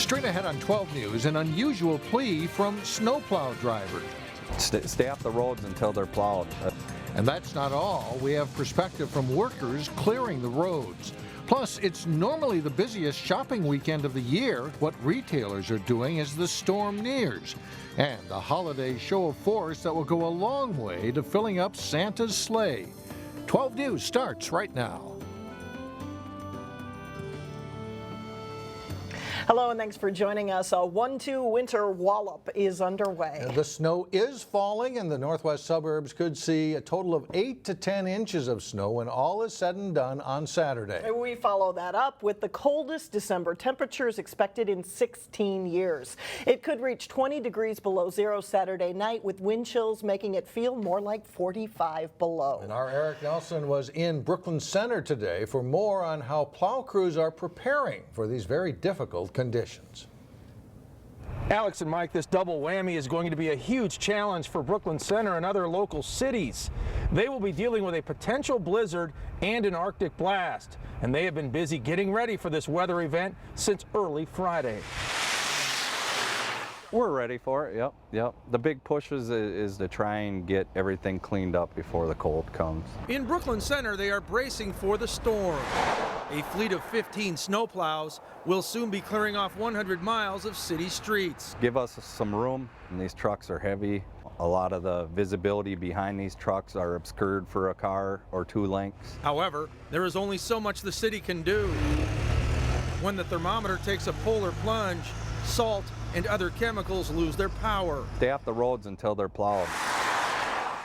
Straight ahead on 12 News, an unusual plea from snowplow drivers. Stay off the roads until they're plowed. And that's not all. We have perspective from workers clearing the roads. Plus, it's normally the busiest shopping weekend of the year. What retailers are doing as the storm nears. And the holiday show of force that will go a long way to filling up Santa's sleigh. 12 News starts right now. Hello and thanks for joining us. A 1-2 winter wallop is underway. The snow is falling and the northwest suburbs could see a total of 8 to 10 inches of snow when all is said and done on Saturday. We follow that up with the coldest December temperatures expected in 16 years. It could reach 20 degrees below zero Saturday night with wind chills making it feel more like 45 below. And our Eric Nelson was in Brooklyn Center today for more on how plow crews are preparing for these very difficult conditions. Alex and Mike, this double whammy is going to be a huge challenge for Brooklyn Center and other local cities. They will be dealing with a potential blizzard and an Arctic blast, and they have been busy getting ready for this weather event since early Friday. We're ready for it, yep. The big push is to try and get everything cleaned up before the cold comes. In Brooklyn Center, they are bracing for the storm. A fleet of 15 snowplows will soon be clearing off 100 miles of city streets. Give us some room, and these trucks are heavy. A lot of the visibility behind these trucks are obscured for a car or two lengths. However, there is only so much the city can do. When the thermometer takes a polar plunge, salt and other chemicals lose their power. Stay off the roads until they're plowed.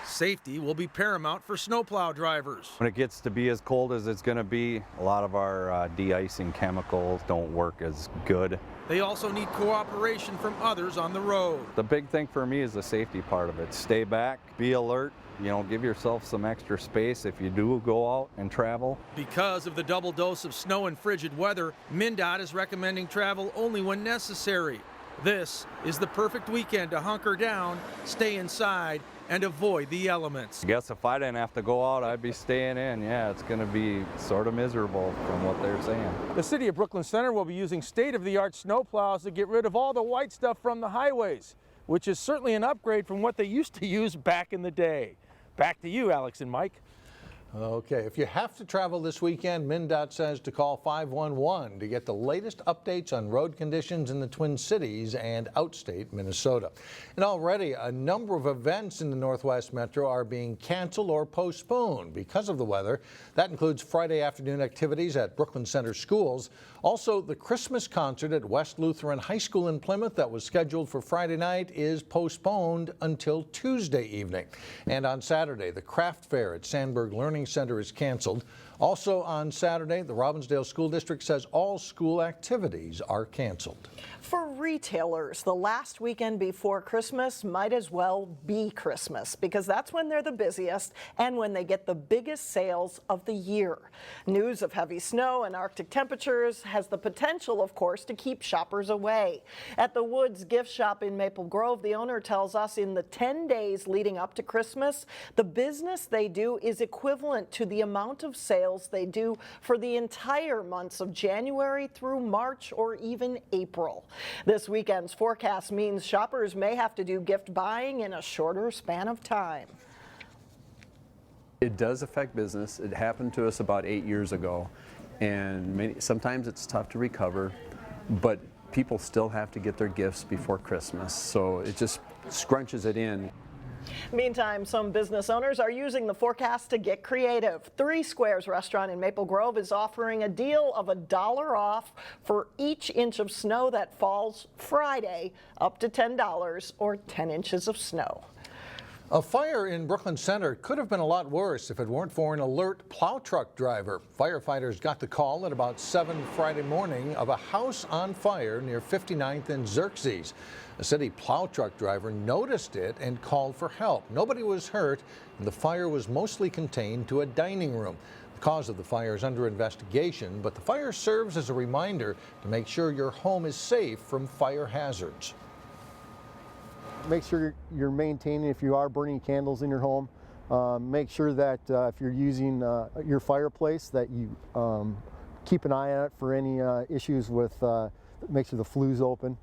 Safety will be paramount for snowplow drivers. When it gets to be as cold as it's going to be, a lot of our de-icing chemicals don't work as good. They also need cooperation from others on the road. The big thing for me is the safety part of it. Stay back, be alert, give yourself some extra space if you do go out and travel. Because of the double dose of snow and frigid weather, MnDOT is recommending travel only when necessary. This is the perfect weekend to hunker down, stay inside, and avoid the elements. I guess if I didn't have to go out, I'd be staying in. Yeah, it's going to be sort of miserable from what they're saying. The city of Brooklyn Center will be using state-of-the-art snowplows to get rid of all the white stuff from the highways, which is certainly an upgrade from what they used to use back in the day. Back to you, Alex and Mike. Okay, if you have to travel this weekend, MnDOT says to call 511 to get the latest updates on road conditions in the Twin Cities and outstate Minnesota. And already a number of events in the Northwest Metro are being canceled or postponed because of the weather. That includes Friday afternoon activities at Brooklyn Center schools. Also, the Christmas concert at West Lutheran High School in Plymouth that was scheduled for Friday night is postponed until Tuesday evening. And on Saturday, the craft fair at Sandburg Learning Center is canceled. Also on Saturday, the Robbinsdale School District says all school activities are canceled. For retailers, the last weekend before Christmas might as well be Christmas because that's when they're the busiest and when they get the biggest sales of the year. News of heavy snow and Arctic temperatures has the potential, of course, to keep shoppers away. At the Woods gift shop in Maple Grove, the owner tells us in the 10 days leading up to Christmas, the business they do is equivalent to the amount of sales they do for the entire months of January through March or even April. This weekend's forecast means shoppers may have to do gift buying in a shorter span of time. It does affect business. It happened to us about 8 years ago, and sometimes it's tough to recover, but people still have to get their gifts before Christmas, so it just scrunches it in. Meantime, some business owners are using the forecast to get creative. Three Squares restaurant in Maple Grove is offering a deal of $1 off for each inch of snow that falls Friday, up to $10 or 10 inches of snow. A fire in Brooklyn Center could have been a lot worse if it weren't for an alert plow truck driver. Firefighters got the call at about 7 Friday morning of a house on fire near 59th and Xerxes. A city plow truck driver noticed it and called for help. Nobody was hurt, and the fire was mostly contained to a dining room. The cause of the fire is under investigation, but the fire serves as a reminder to make sure your home is safe from fire hazards. Make sure you're maintaining, if you are burning candles in your home, make sure that if you're using your fireplace that you keep an eye on it for any issues with make sure the flue's open.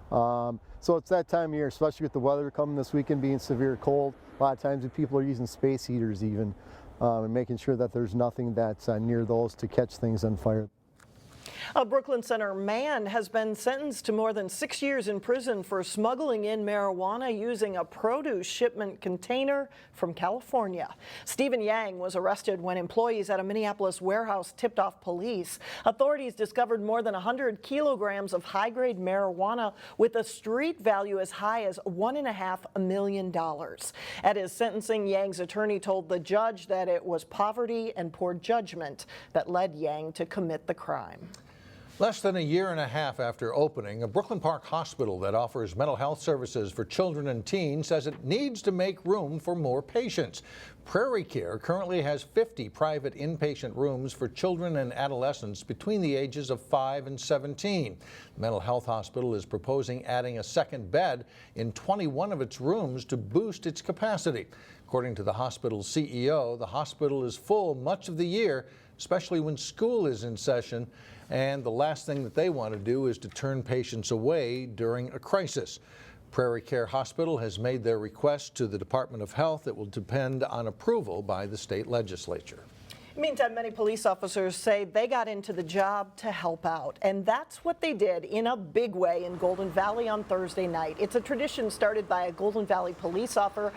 So it's that time of year, especially with the weather coming this weekend being severe cold. A lot of times people are using space heaters even, and making sure that there's nothing that's near those to catch things on fire. A Brooklyn Center man has been sentenced to more than 6 years in prison for smuggling in marijuana using a produce shipment container from California. Stephen Yang was arrested when employees at a Minneapolis warehouse tipped off police. Authorities discovered more than 100 kilograms of high-grade marijuana with a street value as high as $1.5 million. At his sentencing, Yang's attorney told the judge that it was poverty and poor judgment that led Yang to commit the crime. Less than a year and a half after opening, a Brooklyn Park hospital that offers mental health services for children and teens says it needs to make room for more patients. PrairieCare currently has 50 private inpatient rooms for children and adolescents between the ages of 5 and 17. The mental health hospital is proposing adding a second bed in 21 of its rooms to boost its capacity. According to the hospital's CEO, the hospital is full much of the year, especially when school is in session, and the last thing that they want to do is to turn patients away during a crisis. PrairieCare Hospital has made their request to the Department of Health. It will depend on approval by the state legislature. Meantime, many police officers say they got into the job to help out, and that's what they did in a big way in Golden Valley on Thursday night. It's a tradition started by a Golden Valley police officer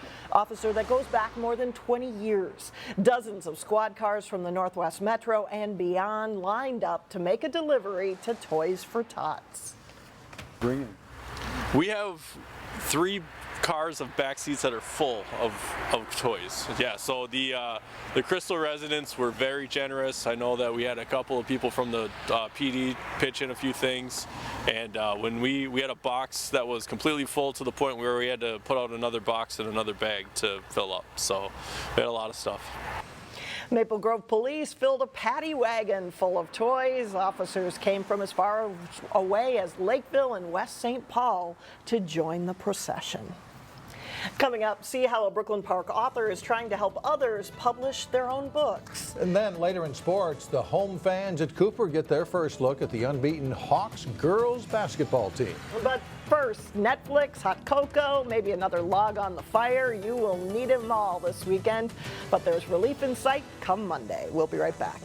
that goes back more than 20 years. Dozens of squad cars from the Northwest Metro and beyond lined up to make a delivery to Toys for Tots. Bring it. We have 3 cars of back seats that are full of toys. Yeah, so the Crystal residents were very generous. I know that we had a couple of people from the PD pitch in a few things, and when we had a box that was completely full to the point where we had to put out another box and another bag to fill up. So we had a lot of stuff. Maple Grove Police filled a paddy wagon full of toys. Officers came from as far away as Lakeville and West St. Paul to join the procession. Coming up, see how a Brooklyn Park author is trying to help others publish their own books. And then later in sports, the home fans at Cooper get their first look at the unbeaten Hawks girls basketball team. But first, Netflix, hot cocoa, maybe another log on the fire. You will need them all this weekend. But there's relief in sight come Monday. We'll be right back.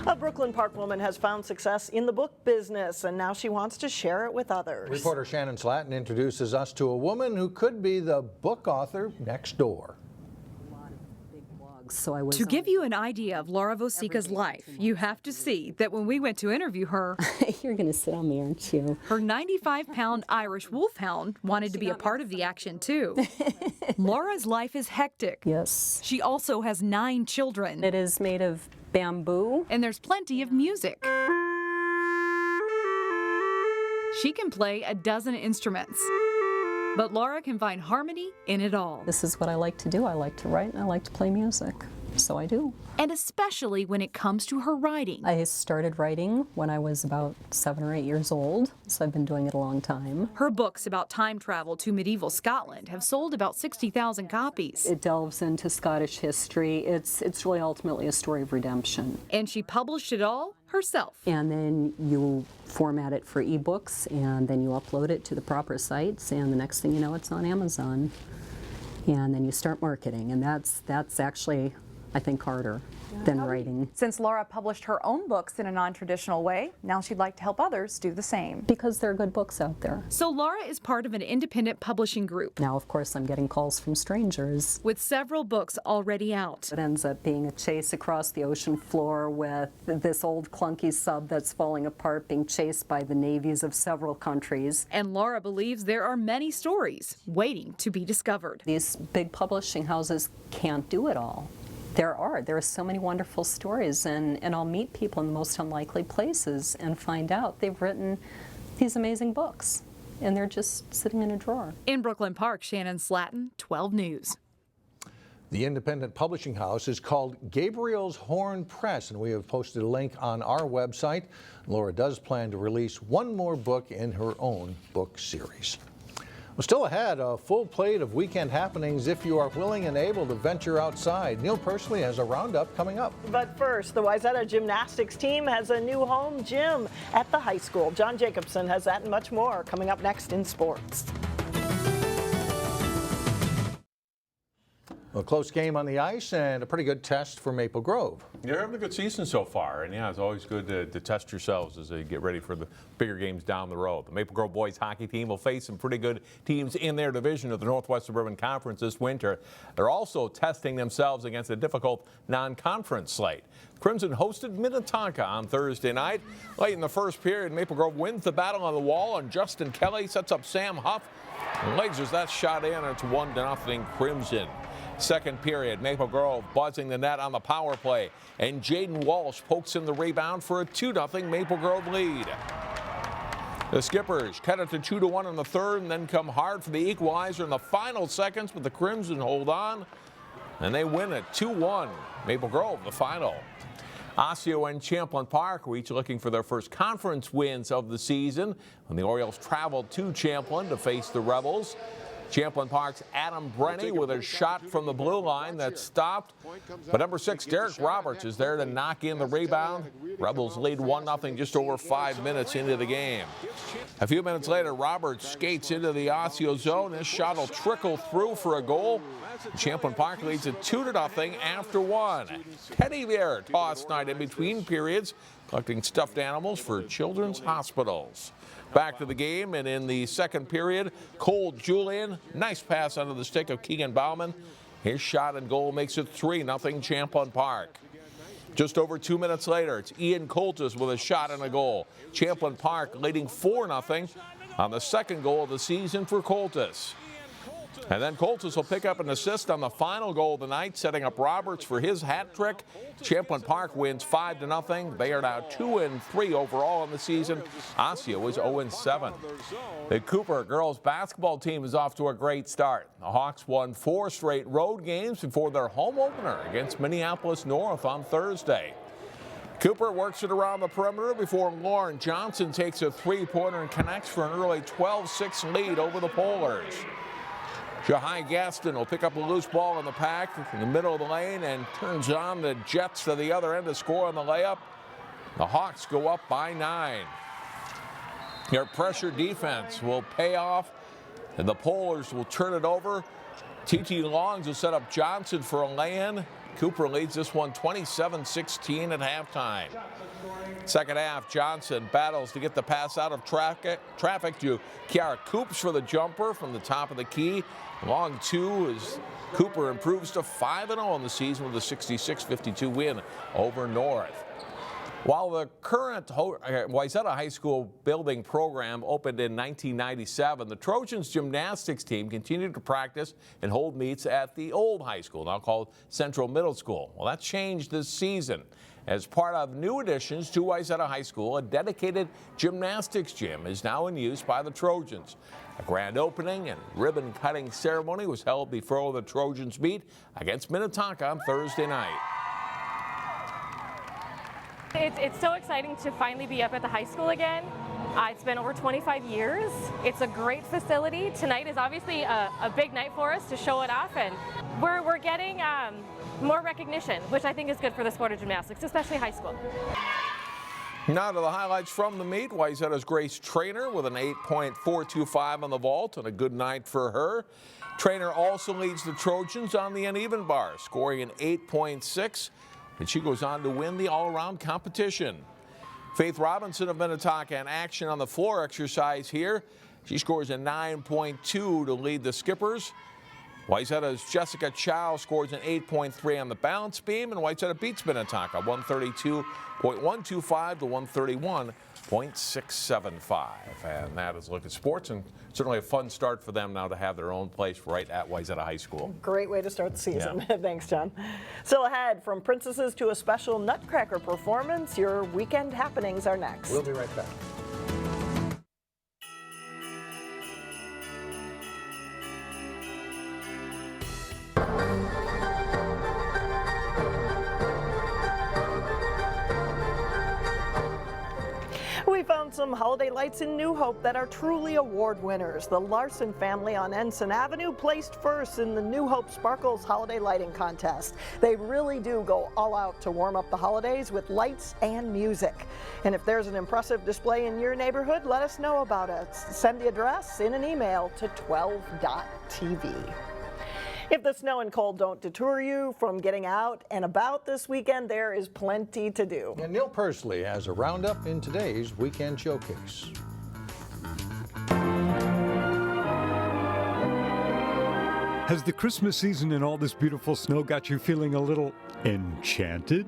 A Brooklyn Park woman has found success in the book business, and now she wants to share it with others. Reporter Shannon Slatton introduces us to a woman who could be the book author next door. To give you an idea of Laura Vosica's life, you have to see that when we went to interview her, you're going to sit on me, aren't you? Her 95-pound Irish wolfhound wanted to be a part of the action too. Laura's life is hectic. Yes. She also has 9 children. It is made of bamboo. And there's plenty of music. She can play a dozen instruments. But Laura can find harmony in it all. This is what I like to do. I like to write and I like to play music. So I do. And especially when it comes to her writing. I started writing when I was about 7 or 8 years old, so I've been doing it a long time. Her books about time travel to medieval Scotland have sold about 60,000 copies. It delves into Scottish history. It's really ultimately a story of redemption. And she published it all herself. And then you format it for ebooks, and then you upload it to the proper sites, and the next thing you know, it's on Amazon. And then you start marketing, and that's actually, I think, harder than writing. Since Laura published her own books in a non-traditional way, now she'd like to help others do the same. Because there are good books out there. So Laura is part of an independent publishing group. Now, of course, I'm getting calls from strangers. With several books already out. It ends up being a chase across the ocean floor with this old clunky sub that's falling apart, being chased by the navies of several countries. And Laura believes there are many stories waiting to be discovered. These big publishing houses can't do it all. There are so many wonderful stories, and I'll meet people in the most unlikely places and find out they've written these amazing books, and they're just sitting in a drawer. In Brooklyn Park, Shannon Slatton, 12 News. The independent publishing house is called Gabriel's Horn Press, and we have posted a link on our website. Laura does plan to release one more book in her own book series. Well, still ahead, a full plate of weekend happenings if you are willing and able to venture outside. Neil Persley has a roundup coming up. But first, the Wayzata Gymnastics team has a new home gym at the high school. John Jacobson has that and much more coming up next in sports. A close game on the ice and a pretty good test for Maple Grove. You're having a good season so far, and yeah, it's always good to test yourselves as they get ready for the bigger games down the road. The Maple Grove boys hockey team will face some pretty good teams in their division of the Northwest Suburban Conference this winter. They're also testing themselves against a difficult non-conference slate. Crimson hosted Minnetonka on Thursday night. Late in the first period, Maple Grove wins the battle on the wall, and Justin Kelly sets up Sam Huff and lasers that shot in, and it's 1-0 Crimson. Second period, Maple Grove buzzing the net on the power play, and Jaden Walsh pokes in the rebound for a 2-0 Maple Grove lead. The Skippers cut it to 2-1 in the third and then come hard for the equalizer in the final seconds, but the Crimson hold on, and they win it 2-1. Maple Grove, the final. Osseo and Champlin Park were each looking for their first conference wins of the season when the Orioles traveled to Champlin to face the Rebels. Champlin Park's Adam Brenny with a shot from the blue line that stopped, but number 6 Derek Roberts is there to knock in the rebound. Rebels lead 1-0 just over 5 minutes into the game. A few minutes later, Roberts skates into the Osseo zone. His shot will trickle through for a goal. Champlin Park leads it 2-0 after 1. Teddy Bear toss night in between periods, collecting stuffed animals for children's hospitals. Back to the game, and in the second period, Cole Julian, nice pass under the stick of Keegan Bauman. His shot and goal makes it 3-0 Champlin Park. Just over 2 minutes later, it's Ian Coltis with a shot and a goal. Champlin Park leading 4-0 on the second goal of the season for Coltis. And then Coltis will pick up an assist on the final goal of the night, setting up Roberts for his hat trick. Champlin Park wins 5-0. They are now 2-3 overall in the season. Osseo is 0-7. The Cooper girls basketball team is off to a great start. The Hawks won 4 straight road games before their home opener against Minneapolis North on Thursday. Cooper works it around the perimeter before Lauren Johnson takes a three-pointer and connects for an early 12-6 lead over the Polars. Jahai Gaston will pick up a loose ball in the pack in the middle of the lane and turns on the Jets to the other end to score on the layup. The Hawks go up by 9. Their pressure defense will pay off, and the Polars will turn it over. T.T. Longs will set up Johnson for a lay-in. Cooper leads this one 27-16 at halftime. Second half, Johnson battles to get the pass out of traffic to Kiara Coops for the jumper from the top of the key. Long 2 as Cooper improves to 5-0 in the season with a 66-52 win over North. While the current Wayzata High School building program opened in 1997, the Trojans gymnastics team continued to practice and hold meets at the old high school, now called Central Middle School. Well, that's changed this season. As part of new additions to Wayzata High School, a dedicated gymnastics gym is now in use by the Trojans. A grand opening and ribbon-cutting ceremony was held before the Trojans meet against Minnetonka on Thursday night. It's so exciting to finally be up at the high school again. It's been over 25 years. It's a great facility. Tonight is obviously a big night for us to show it off, and we're getting more recognition, which I think is good for the sport of gymnastics, especially high school. Now to the highlights from the meet. Wayzata's Grace Trainer with an 8.425 on the vault, and a good night for her. Trainer also leads the Trojans on the uneven bar, scoring an 8.6, and she goes on to win the all-around competition. Faith Robinson of Minnetonka in action on the floor exercise here. She scores a 9.2 to lead the Skippers. Wayzata's Jessica Chow scores an 8.3 on the balance beam, and Wayzata beats Minnetonka 132.125 to 131.675. And that is a look at sports, and certainly a fun start for them now to have their own place right at Wayzata High School. Great way to start the season. Yeah. Thanks, John. Still ahead, from princesses to a special Nutcracker performance, your weekend happenings are next. We'll be right back. We found some holiday lights in New Hope that are truly award winners. The Larson family on Ensign Avenue placed first in the New Hope Sparkles Holiday Lighting Contest. They really do go all out to warm up the holidays with lights and music. And if there's an impressive display in your neighborhood, let us know about it. Send the address in an email to 12.tv. If the snow and cold don't deter you from getting out and about this weekend, there is plenty to do. And Neil Persley has a roundup in today's Weekend Showcase. Has the Christmas season and all this beautiful snow got you feeling a little enchanted?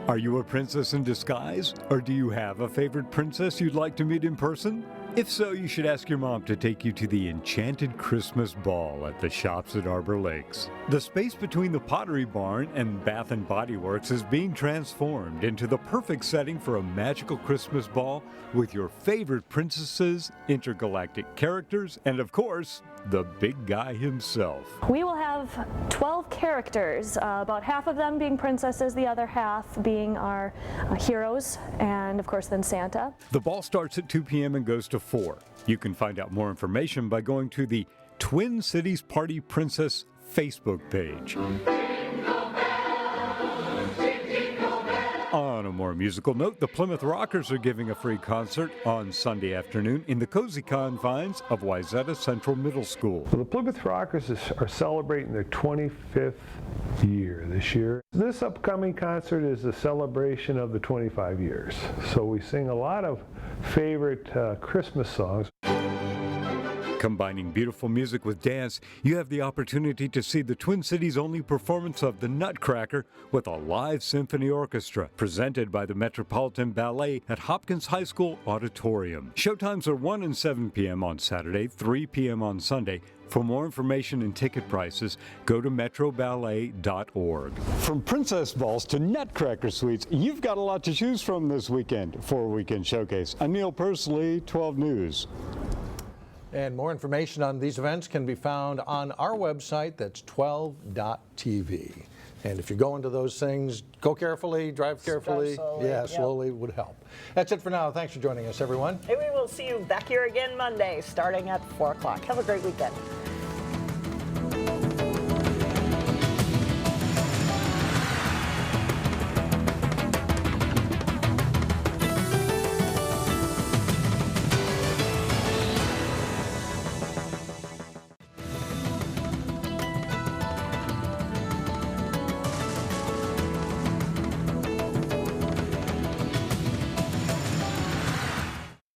Are you a princess in disguise? Or do you have a favorite princess you'd like to meet in person? If so, you should ask your mom to take you to the Enchanted Christmas Ball at the Shops at Arbor Lakes. The space between the Pottery Barn and Bath & Body Works is being transformed into the perfect setting for a magical Christmas ball with your favorite princesses, intergalactic characters, and of course, the big guy himself. We will have 12 characters, about half of them being princesses, the other half being our heroes, and of course then Santa. The ball starts at 2 p.m. and goes to 4. You can find out more information by going to the Twin Cities Party Princess Facebook page. On a more musical note, the Plymouth Rockers are giving a free concert on Sunday afternoon in the cozy confines of Wayzata Central Middle School. Well, the Plymouth Rockers are celebrating their 25th year this year. This upcoming concert is a celebration of the 25 years. So we sing a lot of favorite Christmas songs. Combining beautiful music with dance, you have the opportunity to see the Twin Cities' only performance of the Nutcracker with a live symphony orchestra presented by the Metropolitan Ballet at Hopkins High School Auditorium. Showtimes are 1 and 7 p.m. on Saturday, 3 p.m. on Sunday. For more information and ticket prices, go to metroballet.org. From princess balls to Nutcracker suites, you've got a lot to choose from this weekend. For a Weekend Showcase, I'm Neil Persley, 12 News. And more information on these events can be found on our website, that's 12.tv. And if you're going to those things, go carefully, drive carefully. Slowly would help. That's it for now. Thanks for joining us, everyone. Hey, we will see you back here again Monday, starting at 4 o'clock. Have a great weekend.